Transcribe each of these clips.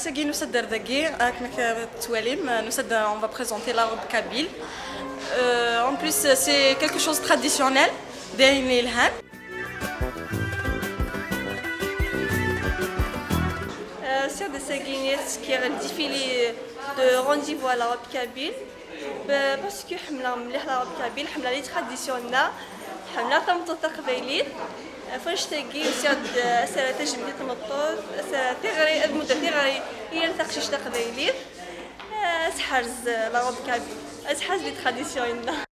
Segui nous dardagui avec Toualim, on va présenter la robe kabyle. En plus, c'est quelque chose de traditionnel. C'est des seguinettes qui ont défilé de rendez-vous à la robe kabyle. Parce que la robe kabyle, les traditionnelle, la طمطة تقبيلية. فاش تاقي وسياد سنة تجمد تمطوط سنة تغري المدة تغري هي تقشيش تقبيلية أسحرز لا روب كابي أسحرز لي تراديسيونيلنا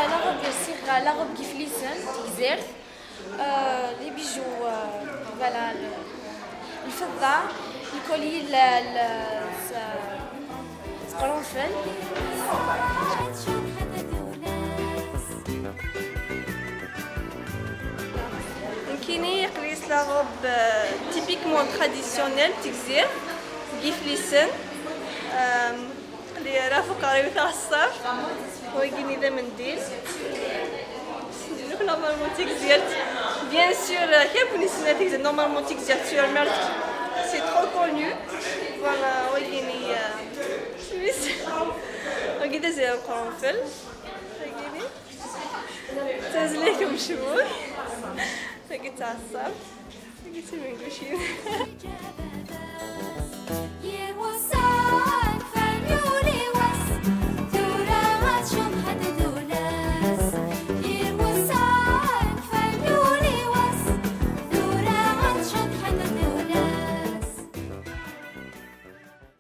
لا روب يصير لا روب كيف ليسن تيزير لي بيجو فوالا الفضة الكولي قرنفل كاينين يقريس لا روب تيبيكمون تراديسيونيل تيكزير كيفليسن اللي راه فوق راه تاع الصاف وكاينين لا منديل نو نورمالمون تيكزير بيان سور كيبوني سنه تيكزير نورمالمون تيكزير سور مارك سي ترو كونو فوالا وكاينين سويس وكيدا زي القرنفل وكاينين تازليكم شوي هاكي تعصب هاكي تمنقوشين